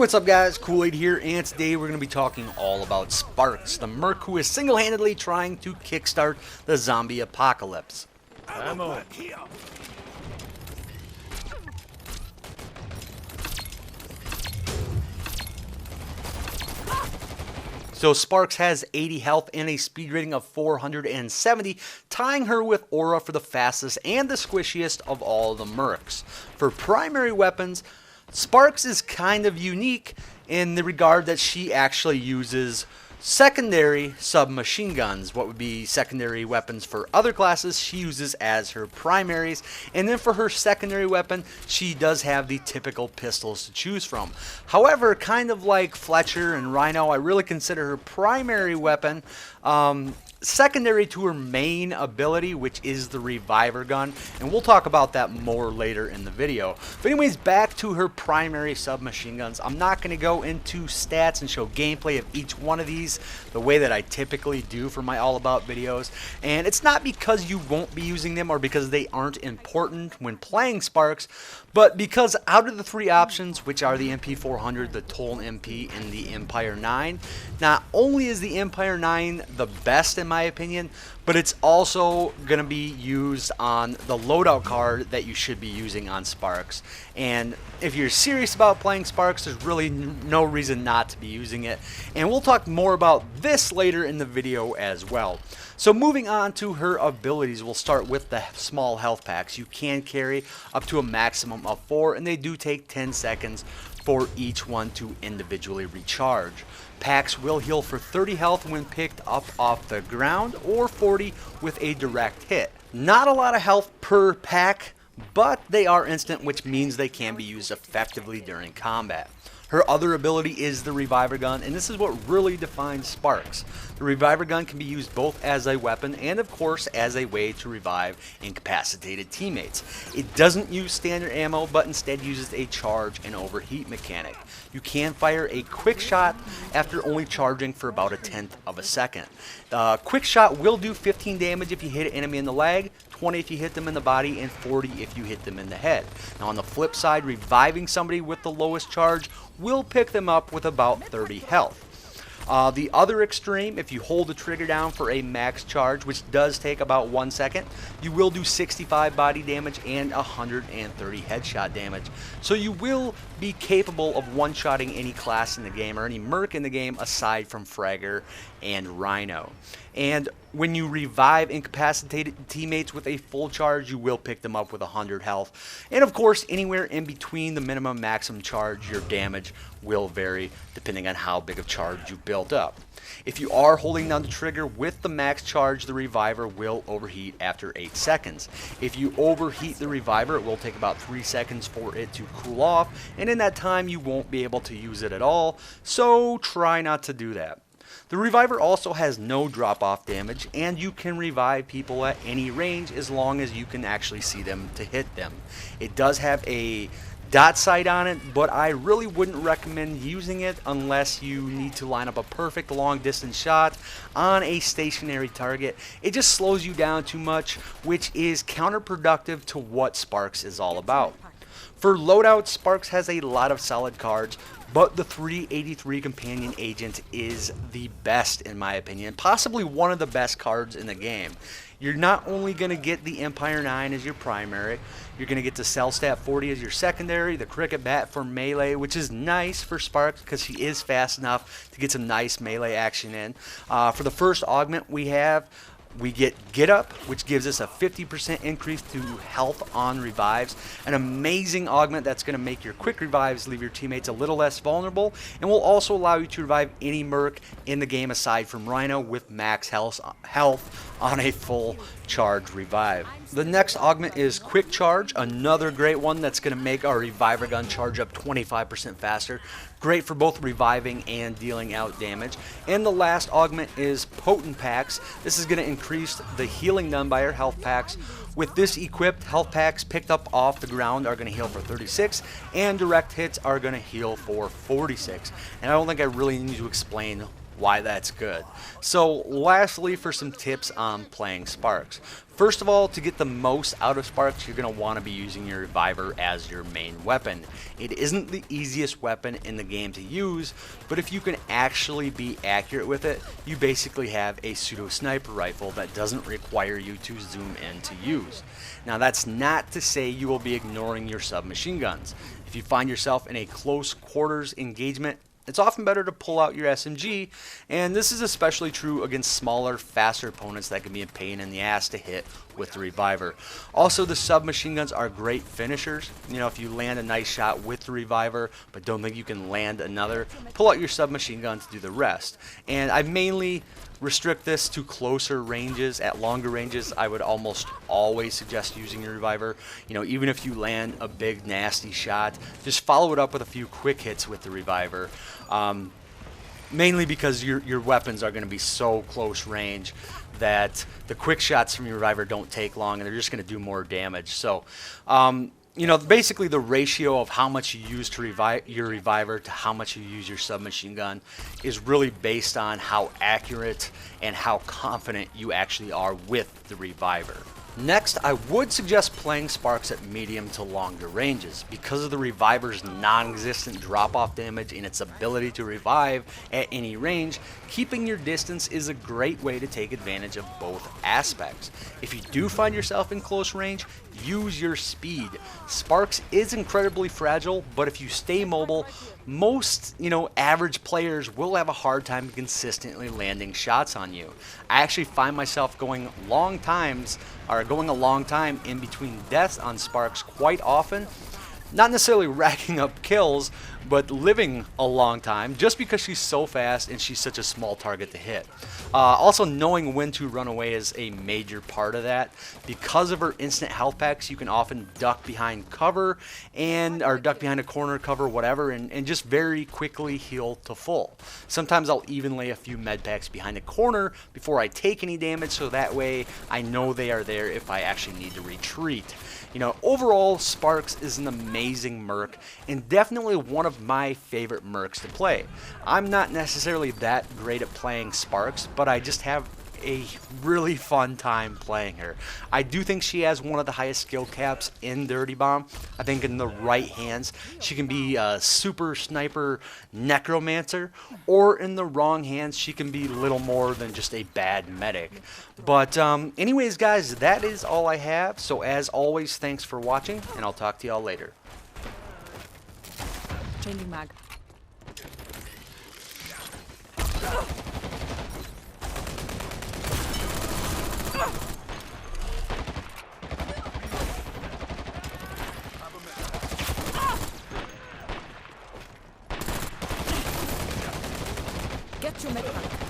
What's up guys, Kool-Aid here, and today we're going to be talking all about Sparks, the merc who is single-handedly trying to kickstart the zombie apocalypse. Ammo. So Sparks has 80 health and a speed rating of 470, tying her with Aura for the fastest and the squishiest of all the mercs. For primary weapons, Sparks is kind of unique in the regard that she actually uses secondary submachine guns. What would be secondary weapons for other classes, she uses as her primaries. And then for her secondary weapon, she does have the typical pistols to choose from. However, kind of like Fletcher and Rhino, I really consider her primary weapon secondary to her main ability, which is the reviver gun, and we'll talk about that more later in the video. But anyways, back to her primary submachine guns. I'm not going to go into stats and show gameplay of each one of these the way that I typically do for my all about videos, and it's not because you won't be using them or because they aren't important when playing Sparks, but because out of the three options, which are the MP400, the Toln MP, and the Empire 9, not only is the Empire 9 the best in my opinion, but it's also going to be used on the loadout card that you should be using on Sparks. And if you're serious about playing Sparks, there's really no reason not to be using it. And we'll talk more about this later in the video as well. So moving on to her abilities, we'll start with the small health packs. You can carry up to a maximum of 4, and they do take 10 seconds for each one to individually recharge. Packs will heal for 30 health when picked up off the ground, or 40 with a direct hit. Not a lot of health per pack, but they are instant, which means they can be used effectively during combat. Her other ability is the reviver gun, and this is what really defines Sparks. The reviver gun can be used both as a weapon and of course as a way to revive incapacitated teammates. It doesn't use standard ammo, but instead uses a charge and overheat mechanic. You can fire a quick shot after only charging for about 1/10 of a second. Quick shot will do 15 damage if you hit an enemy in the leg, 20 if you hit them in the body, and 40 if you hit them in the head. Now on the flip side, reviving somebody with the lowest charge will pick them up with about 30 health. The other extreme, if you hold the trigger down for a max charge, which does take about 1 second, you will do 65 body damage and 130 headshot damage. So you will be capable of one-shotting any class in the game or any merc in the game aside from Fragger and Rhino. And when you revive incapacitated teammates with a full charge, you will pick them up with 100 health. And of course, anywhere in between the minimum maximum charge, your damage will vary depending on how big of charge you built up. If you are holding down the trigger with the max charge, the reviver will overheat after 8 seconds. If you overheat the reviver, it will take about 3 seconds for it to cool off, and in that time you won't be able to use it at all, so try not to do that. The reviver also has no drop-off damage, and you can revive people at any range as long as you can actually see them to hit them. It does have a dot sight on it, but I really wouldn't recommend using it unless you need to line up a perfect long distance shot on a stationary target. It just slows you down too much, which is counterproductive to what Sparks is all about. For loadouts, Sparks has a lot of solid cards, but the 383 Companion Agent is the best in my opinion, possibly one of the best cards in the game. You're not only going to get the Empire 9 as your primary, you're going to get the Cellstat 40 as your secondary, the Cricket Bat for melee, which is nice for Sparks because she is fast enough to get some nice melee action in. For the first augment we get Get Up, which gives us a 50% increase to health on revives. An amazing augment that's going to make your quick revives leave your teammates a little less vulnerable, and will also allow you to revive any merc in the game aside from Rhino with max health on a full charge revive. The next augment is Quick Charge, another great one that's going to make our reviver gun charge up 25% faster. Great for both reviving and dealing out damage. And the last augment is Potent Packs. This is going to increase the healing done by our health packs. With this equipped, health packs picked up off the ground are going to heal for 36, and direct hits are going to heal for 46. And I don't think I really need to explain why that's good. So lastly, for some tips on playing Sparks. First of all, to get the most out of Sparks, you're going to want to be using your Reviver as your main weapon. It isn't the easiest weapon in the game to use, but if you can actually be accurate with it, you basically have a pseudo sniper rifle that doesn't require you to zoom in to use. Now that's not to say you will be ignoring your submachine guns. If you find yourself in a close quarters engagement, it's often better to pull out your SMG, and this is especially true against smaller, faster opponents that can be a pain in the ass to hit with the Reviver. Also, the submachine guns are great finishers. You know, if you land a nice shot with the Reviver but don't think you can land another, pull out your submachine gun to do the rest. And I mainly restrict this to closer ranges. At longer ranges, I would almost always suggest using your Reviver. You know, even if you land a big nasty shot, just follow it up with a few quick hits with the Reviver. Mainly because your weapons are going to be so close range that the quick shots from your Reviver don't take long, and they're just going to do more damage. So, you know, basically the ratio of how much you use to your Reviver to how much you use your submachine gun is really based on how accurate and how confident you actually are with the Reviver. Next, I would suggest playing Sparks at medium to longer ranges. Because of the Reviver's non-existent drop-off damage and its ability to revive at any range, keeping your distance is a great way to take advantage of both aspects. If you do find yourself in close range, use your speed. Sparks is incredibly fragile, but if you stay mobile, most, average players will have a hard time consistently landing shots on you. I actually find myself going a long time in between deaths on Sparks quite often. Not necessarily racking up kills, but living a long time just because she's so fast and she's such a small target to hit. Also, knowing when to run away is a major part of that. Because of her instant health packs, you can often duck behind cover or duck behind a corner cover, whatever, and just very quickly heal to full. Sometimes I'll even lay a few med packs behind a corner before I take any damage, so that way I know they are there if I actually need to retreat. Overall, Sparks is an amazing merc and definitely one of my favorite mercs to play. I'm not necessarily that great at playing Sparks, but I just have a really fun time playing her. I do think she has one of the highest skill caps in Dirty Bomb. I think in the right hands, she can be a super sniper necromancer, or in the wrong hands, she can be little more than just a bad medic. But anyways, guys, that is all I have. So as always, thanks for watching, and I'll talk to y'all later. Changing mag. Get your med pack.